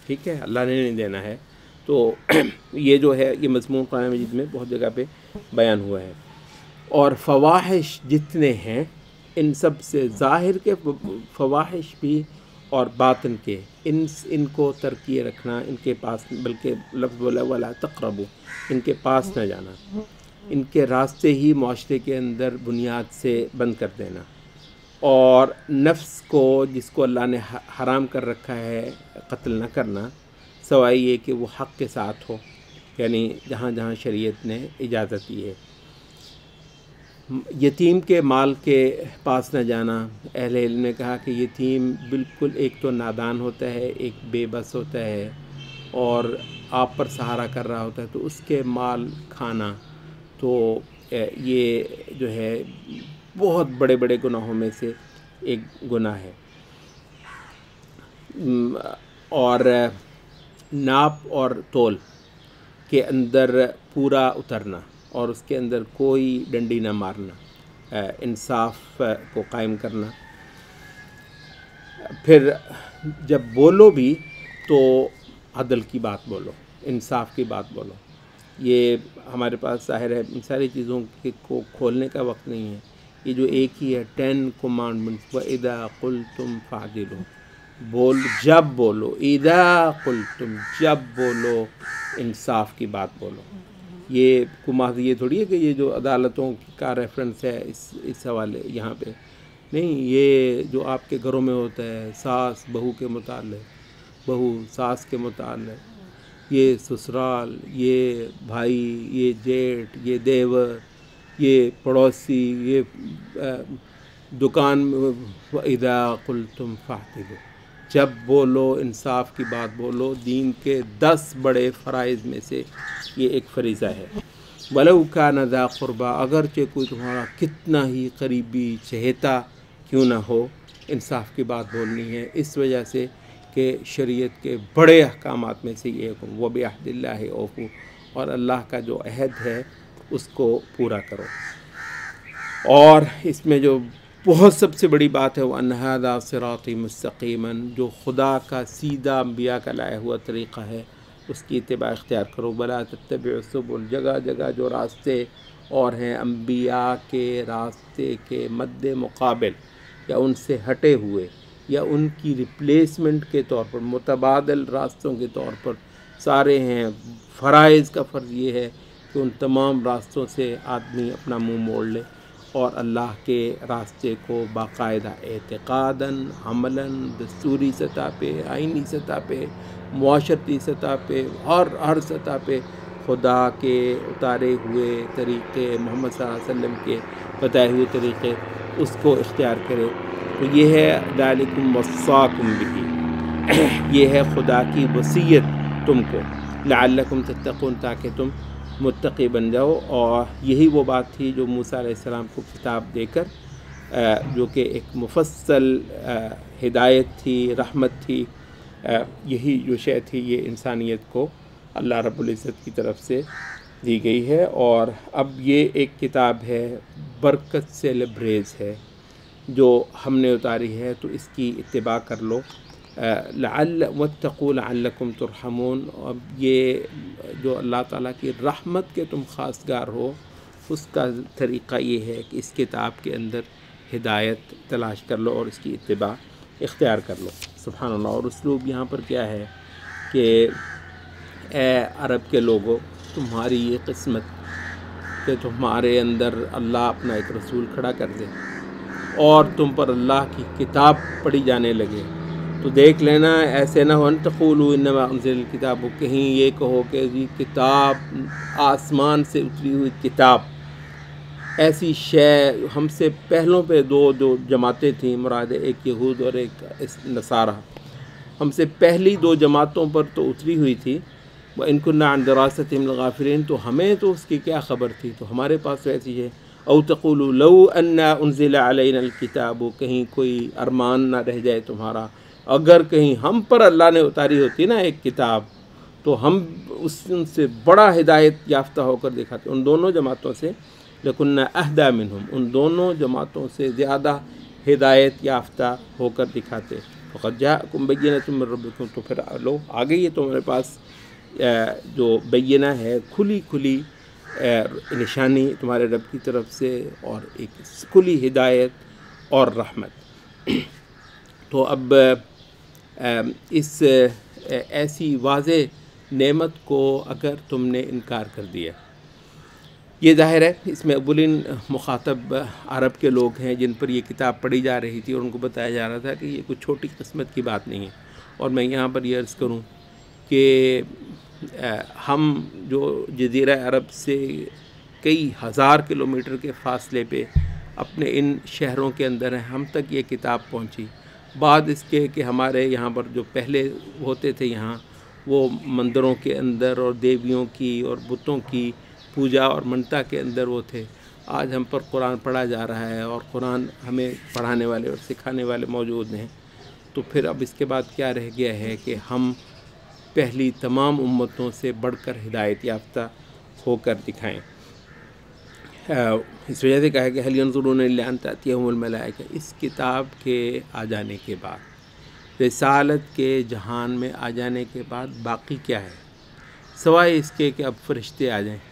ٹھیک ہے، اللہ نے نہیں دینا ہے۔ تو یہ جو ہے یہ مضمون قرآن مجید میں بہت جگہ پہ بیان ہوا ہے۔ اور فواحش جتنے ہیں ان سب سے ظاہر کے فواحش بھی اور باطن کے ان کو ترکیے رکھنا، ان کے پاس، بلکہ لفظ بولا ولا تقربو، ان کے پاس نہ جانا، ان کے راستے ہی معاشرے کے اندر بنیاد سے بند کر دینا، اور نفس کو جس کو اللہ نے حرام کر رکھا ہے قتل نہ کرنا، سوائے یہ کہ وہ حق کے ساتھ ہو، یعنی جہاں جہاں شریعت نے اجازت دی ہے۔ یتیم کے مال کے پاس نہ جانا، اہل علم نے کہا کہ یتیم بالکل ایک تو نادان ہوتا ہے، ایک بے بس ہوتا ہے، اور آپ پر سہارا کر رہا ہوتا ہے، تو اس کے مال کھانا تو یہ جو ہے بہت بڑے بڑے گناہوں میں سے ایک گناہ ہے۔ اور ناپ اور تول کے اندر پورا اترنا، اور اس کے اندر کوئی ڈنڈی نہ مارنا، انصاف کو قائم کرنا۔ پھر جب بولو بھی تو عدل کی بات بولو، انصاف کی بات بولو۔ یہ ہمارے پاس ظاہر ہے ان ساری چیزوں کو کھولنے کا وقت نہیں ہے، یہ جو ایک ہی ہے 10 commandments، وَإِذَا قُلْتُمْ فَعْدِلُوا، جب بولو، اذا قلتم، جب بولو انصاف کی بات بولو۔ یہ محض یہ تھوڑی ہے کہ یہ جو عدالتوں کا ریفرنس ہے اس حوالے یہاں پہ نہیں، یہ جو آپ کے گھروں میں ہوتا ہے، ساس بہو کے متعلق، بہو ساس کے متعلق، یہ سسرال، یہ بھائی، یہ جیٹھ، یہ دیور، یہ پڑوسی، یہ دکان، وَإِذَا قُلْتُمْ فَاعْدِلُوا، جب بولو انصاف کی بات بولو۔ دین کے 10 بڑے فرائض میں سے یہ ایک فریضہ ہے۔ وَلَوْ كَانَ ذَا قُرْبَىٰ، اگرچہ کوئی تمہارا کتنا ہی قریبی چہیتا کیوں نہ ہو، انصاف کی بات بولنی ہے، اس وجہ سے کہ شریعت کے بڑے احکامات میں سے یہ ہے وَبِعَهْدِ اللَّهِ أَوْفُوا، اور اللہ کا جو عہد ہے اس کو پورا کرو۔ اور اس میں جو بہت سب سے بڑی بات ہے وَأَنَّ هَٰذَا صِرَاطِي مُسْتَقِيمًا، جو خدا کا سیدھا انبیاء کا لایا ہوا طریقہ ہے اس کی اتباع اختیار کرو۔ وَلَا تَتَّبِعُوا السُّبُلَ، جگہ جگہ جو راستے اور ہیں انبیاء کے راستے کے مد مقابل یا ان سے ہٹے ہوئے یا ان کی ریپلیسمنٹ کے طور پر، متبادل راستوں کے طور پر سارے ہیں۔ فرائض کا فرض یہ ہے کہ ان تمام راستوں سے آدمی اپنا منہ موڑ لے اور اللہ کے راستے کو باقاعدہ اعتقاداً، عملاً، دستوری سطح پہ، آئینی سطح پہ، معاشرتی سطح پہ، ہر سطح پہ خدا کے اتارے ہوئے طریقے، محمد صلی اللہ علیہ وسلم کے بتائے ہوئے طریقے، اس کو اختیار کرے۔ تو یہ ہے ذالکم وصاکم بہ، یہ ہے خدا کی وصیت تم کو، لعلکم تتقون، تاکہ تم متقی بن جاؤ۔ اور یہی وہ بات تھی جو موسیٰ علیہ السلام کو کتاب دے کر، جو کہ ایک مفصل ہدایت تھی، رحمت تھی، یہی جو شے تھی یہ انسانیت کو اللہ رب العزت کی طرف سے دی گئی ہے۔ اور اب یہ ایک کتاب ہے، برکت سے لبریز ہے، جو ہم نے اتاری ہے، تو اس کی اتباع کر لو۔ واتقوا لعلکم ترحمون، اب یہ جو اللہ تعالیٰ کی رحمت کے تم خواستگار ہو، اس کا طریقہ یہ ہے کہ اس کتاب کے اندر ہدایت تلاش کر لو اور اس کی اتباع اختیار کر لو۔ سبحان اللہ۔ اور اسلوب یہاں پر کیا ہے کہ اے عرب کے لوگوں، تمہاری یہ قسمت کہ تمہارے اندر اللہ اپنا ایک رسول کھڑا کر دے اور تم پر اللہ کی کتاب پڑھی جانے لگے، تو دیکھ لینا ایسے نہ ہو ان تقولوا انما انزل الکتاب، کہیں یہ کہو کہ یہ کتاب آسمان سے اتری ہوئی کتاب، ایسی شے ہم سے پہلوں پہ دو جماعتیں تھیں، مراد ایک یہود اور ایک نصارہ، ہم سے پہلی 2 جماعتوں پر تو اتری ہوئی تھی، وَإِن كُنَّا عَنْ دِرَاسَتِهِمْ لَغَافِلِينَ، تو ہمیں تو اس کی کیا خبر تھی، تو ہمارے پاس ایسی ہے۔ او تقولوا لو انا انزل علینا الکتاب، کہیں کوئی ارمان نہ رہ جائے تمہارا، اگر کہیں ہم پر اللہ نے اتاری ہوتی نا ایک کتاب، تو ہم ان سے بڑا ہدایت یافتہ ہو کر دکھاتے، ان دونوں جماعتوں سے، لَكُنَّا أَهْدَىٰ مِنْهُمْ، ان دونوں جماعتوں سے زیادہ ہدایت یافتہ ہو کر دکھاتے۔ فَقَدْ جَاءَكُمْ بَيِّنَةٌ مِّن رَّبِّكُمْ، تو پھر لو آگے یہ تمہارے پاس جو بینہ ہے، کھلی کھلی نشانی تمہارے رب کی طرف سے، اور ایک کھلی ہدایت اور رحمت۔ تو اب اس ایسی واضح نعمت کو اگر تم نے انکار کر دیا. یہ ظاہر ہے اس میں اولین مخاطب عرب کے لوگ ہیں جن پر یہ کتاب پڑھی جا رہی تھی، اور ان کو بتایا جا رہا تھا کہ یہ کوئی چھوٹی قسمت کی بات نہیں ہے. اور میں یہاں پر یہ عرض کروں کہ ہم جو جزیرہ عرب سے کئی ہزار کلومیٹر کے فاصلے پہ اپنے ان شہروں کے اندر ہیں، ہم تک یہ کتاب پہنچی بعد اس کے کہ ہمارے یہاں پر جو پہلے ہوتے تھے یہاں وہ مندروں کے اندر اور دیویوں کی اور بتوں کی پوجا اور منتا کے اندر وہ تھے. آج ہم پر قرآن پڑھا جا رہا ہے اور قرآن ہمیں پڑھانے والے اور سکھانے والے موجود ہیں. تو پھر اب اس کے بعد کیا رہ گیا ہے کہ ہم پہلی تمام امتوں سے بڑھ کر ہدایت یافتہ ہو کر دکھائیں. اس وجہ سے کہا کہ هل ينظرون الا ان تأتيهم الملائکہ، اس کتاب کے آ جانے کے بعد، رسالت کے جہان میں آ جانے کے بعد باقی کیا ہے سوائے اس کے کہ اب فرشتے آ جائیں،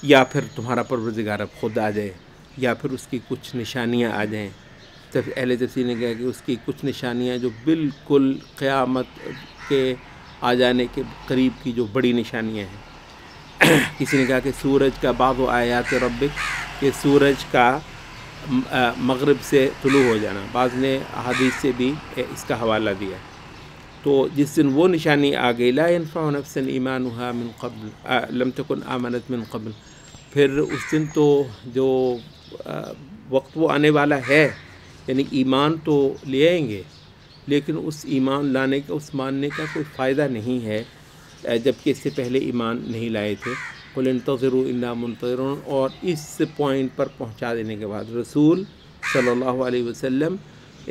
یا پھر تمہارا پروردگار اب خود آ جائے، یا پھر اس کی کچھ نشانیاں آ جائیں. اہل تفسیر نے کہا کہ اس کی کچھ نشانیاں جو بالکل قیامت کے آ جانے کے قریب کی جو بڑی نشانیاں ہیں. کسی نے کہا کہ سورج کا بعض آیات ربک، کہ سورج کا مغرب سے طلوع ہو جانا، بعض نے احادیث سے بھی اس کا حوالہ دیا. تو جس دن وہ نشانی آ گئی، لا ينفع نفسا ایمانها من قبل لم تکن آمنت من قبل، پھر اس دن تو جو وقت وہ آنے والا ہے، یعنی ایمان تو لے آئیں گے لیکن اس ایمان لانے کا، اس ماننے کا کوئی فائدہ نہیں ہے جبکہ اس سے پہلے ایمان نہیں لائے تھے. قل انتظروا انا منتظرون. اور اس پوائنٹ پر پہنچا دینے کے بعد رسول صلی اللہ علیہ وسلم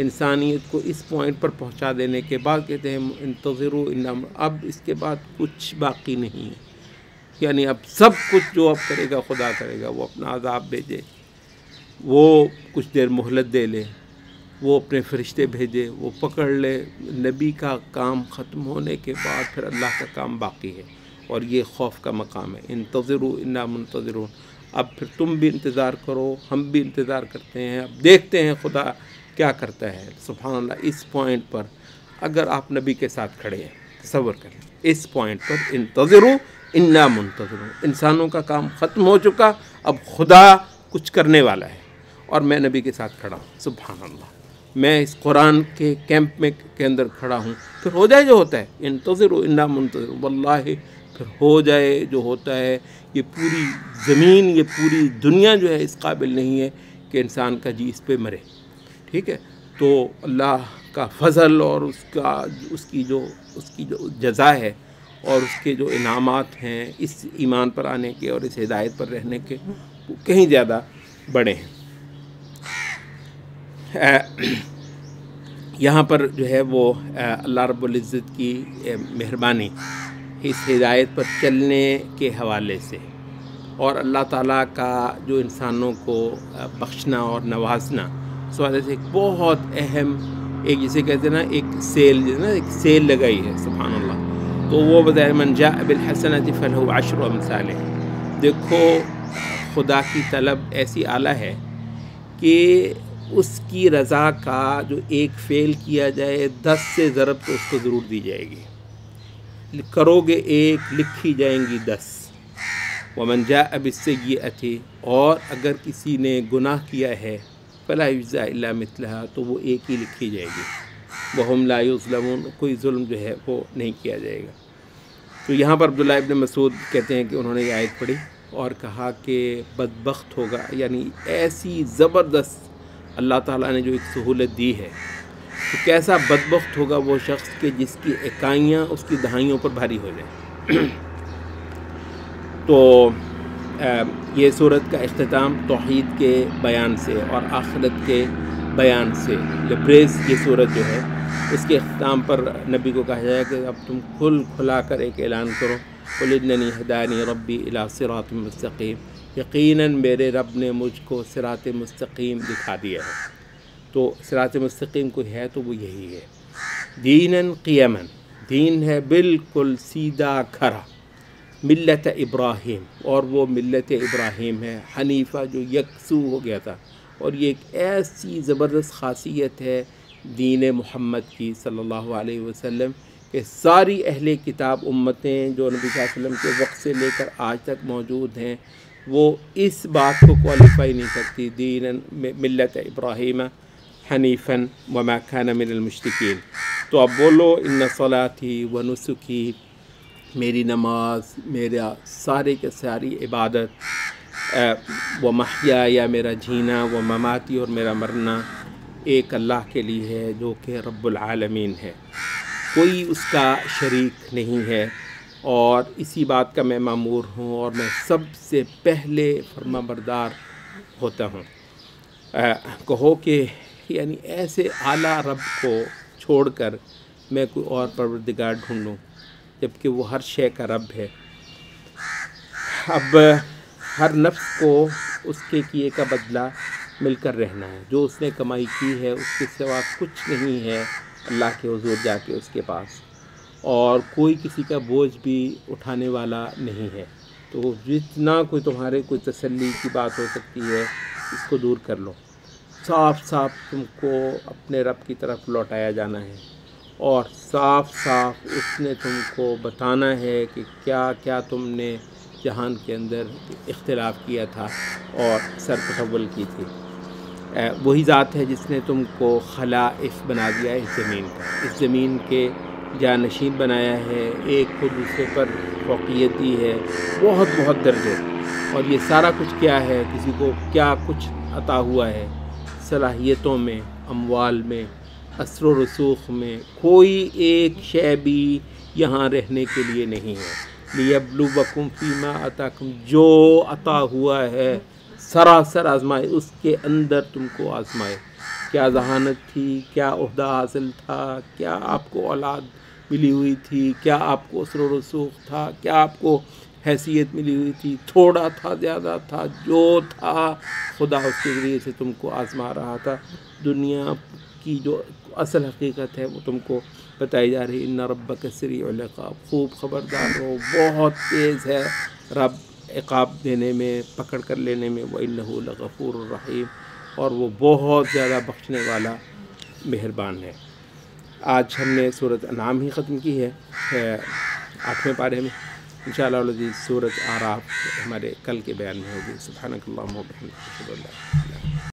انسانیت کو اس پوائنٹ پر پہنچا دینے کے بعد کہتے ہیں انتظروا انا، اب اس کے بعد کچھ باقی نہیں ہے. یعنی اب سب کچھ جو اب کرے گا خدا کرے گا. وہ اپنا عذاب بھیجے، وہ کچھ دیر مہلت دے لے، وہ اپنے فرشتے بھیجے، وہ پکڑ لے، نبی کا کام ختم ہونے کے بعد پھر اللہ کا کام باقی ہے. اور یہ خوف کا مقام ہے. انتظروا انا منتظرون. اب پھر تم بھی انتظار کرو، ہم بھی انتظار کرتے ہیں، اب دیکھتے ہیں خدا کیا کرتا ہے. سبحان اللہ. اس پوائنٹ پر اگر آپ نبی کے ساتھ کھڑے ہیں، تصور کریں اس پوائنٹ پر انتظروا انا منتظرون. انسانوں کا کام ختم ہو چکا، اب خدا کچھ کرنے والا ہے اور میں نبی کے ساتھ کھڑا ہوں. سبحان اللہ. میں اس قرآن کے کیمپ میں کے اندر کھڑا ہوں. پھر ہو جائے جو ہوتا ہے، انتظروا انا منتظرون. واللہ پھر ہو جائے جو ہوتا ہے. یہ پوری زمین، یہ پوری دنیا جو ہے اس قابل نہیں ہے کہ انسان کا جی اس پہ مرے. ٹھیک ہے. تو اللہ کا فضل اور اس کی جو جزا ہے اور اس کے جو انعامات ہیں اس ایمان پر آنے کے اور اس ہدایت پر رہنے کے، وہ کہیں زیادہ بڑے ہیں. یہاں پر جو ہے وہ اللہ رب العزت کی مہربانی اس ہدایت پر چلنے کے حوالے سے، اور اللہ تعالیٰ کا جو انسانوں کو بخشنا اور نوازنا، اس وجہ سے ایک بہت اہم، ایک جسے کہتے ہیں نا ایک سیل، جو ہے نا ایک سیل لگائی ہے. سبحان اللہ. تو وہ بتائے من جاء بالحسنۃ فلہ عشر امثالها. دیکھو خدا کی طلب ایسی اعلیٰ ہے کہ اس کی رضا کا جو ایک فعل کیا جائے 10 سے ضرب تو اس کو ضرور دی جائے گی. کرو گے ایک، لکھی جائیں گی 10. ومن جاء بالسیئۃ، اور اگر کسی نے گناہ کیا ہے فلا یجزی الا مثلها، تو وہ ایک ہی لکھی جائے گی. وہم لا یظلمون، کوئی ظلم جو ہے وہ نہیں کیا جائے گا. تو یہاں پر عبداللہ ابن مسعود کہتے ہیں کہ انہوں نے یہ آیت پڑھی اور کہا کہ بدبخت ہوگا، یعنی ایسی زبردست اللہ تعالیٰ نے جو ایک سہولت دی ہے، تو کیسا بدبخت ہوگا وہ شخص کہ جس کی اکائیاں اس کی دہائیوں پر بھاری ہو جائیں. تو یہ سورت کا اختتام توحید کے بیان سے اور آخرت کے بیان سے، لبریز یہ سورت جو ہے اس کے اختتام پر نبی کو کہا جائے کہ اب تم کھلا کر ایک اعلان کرو، قل اننی ہدانی ربی الی صراط مستقیم. یقیناً میرے رب نے مجھ کو صراط مستقیم دکھا دیا ہے. تو صراط مستقیم کوئی ہے تو وہ یہی ہے. دیناً قیماً، دین ہے بالکل سیدھا کھرا. ملت ابراہیم، اور وہ ملت ابراہیم ہے، حنیفہ جو یکسو ہو گیا تھا. اور یہ ایک ایسی زبردست خاصیت ہے دین محمد کی صلی اللہ علیہ وسلم کہ ساری اہل کتاب امتیں جو نبی صلی اللہ علیہ وسلم کے وقت سے لے کر آج تک موجود ہیں وہ اس بات کو کوالیفائی نہیں کرتی دین ملت ابراہیم حنیفاً وما کان من المشرکین۔ تو اب بولو ان صلاتی و نسکی، میری نماز، میرا سارے کے ساری عبادت، و محیا یا میرا جینا، و مماتی اور میرا مرنا ایک اللہ کے لیے ہے جو کہ رب العالمین ہے، کوئی اس کا شریک نہیں ہے، اور اسی بات کا میں مامور ہوں اور میں سب سے پہلے فرما بردار ہوتا ہوں۔ کہو کہ یعنی ایسے اعلیٰ رب کو چھوڑ کر میں کوئی اور پروردگار ڈھونڈوں جبکہ وہ ہر شے کا رب ہے۔ اب ہر نفس کو اس کے کیے کا بدلہ مل کر رہنا ہے، جو اس نے کمائی کی ہے اس کے سوا کچھ نہیں ہے اللہ کے حضور جا کے اس کے پاس، اور کوئی کسی کا بوجھ بھی اٹھانے والا نہیں ہے۔ تو جتنا کوئی تمہارے کوئی تسلی کی بات ہو سکتی ہے اس کو دور کر لو، صاف صاف تم کو اپنے رب کی طرف لوٹایا جانا ہے، اور صاف صاف اس نے تم کو بتانا ہے کہ کیا کیا تم نے جہان کے اندر اختلاف کیا تھا اور سر تحول کی تھی۔ وہی ذات ہے جس نے تم کو خلائف بنا دیا ہے اس زمین کا، اس زمین کے جانشین بنایا ہے، ایک کو دوسرے پر فوقیت دی ہے، بہت بہت درجے، اور یہ سارا کچھ کیا ہے، کسی کو کیا کچھ عطا ہوا ہے صلاحیتوں میں، اموال میں، اثر و رسوخ میں، کوئی ایک شے بھی یہاں رہنے کے لیے نہیں ہے۔ لیبلوکم فیما آتاکم، جو عطا ہوا ہے سراسر آزمائے، اس کے اندر تم کو آزمائے، کیا ذہانت تھی، کیا عہدہ حاصل تھا، کیا آپ کو اولاد ملی ہوئی تھی، کیا آپ کو اثر و رسوخ تھا، کیا آپ کو حیثیت ملی ہوئی تھی، تھوڑا تھا زیادہ تھا، جو تھا خدا اس کے ذریعے سے تم کو آزما رہا تھا۔ دنیا کی جو اصل حقیقت ہے وہ تم کو بتائی جا رہی، ان ربک سریع العقاب، خوب خبردار ہو، بہت تیز ہے رب عقاب دینے میں، پکڑ کر لینے میں، وَإِنَّهُ لَغَفُورٌ رَحِيمٌ، اور وہ بہت زیادہ بخشنے والا مہربان ہے۔ آج ہم نے سورۃ انعام ہی ختم کی ہے 8ویں پارے میں، انشاءاللہ العزیز سورۃ اعراف ہمارے کل کے بیان میں ہوگی۔ سبحانک اللہم و بحمدک، اشہد ان لا الہ الا انت۔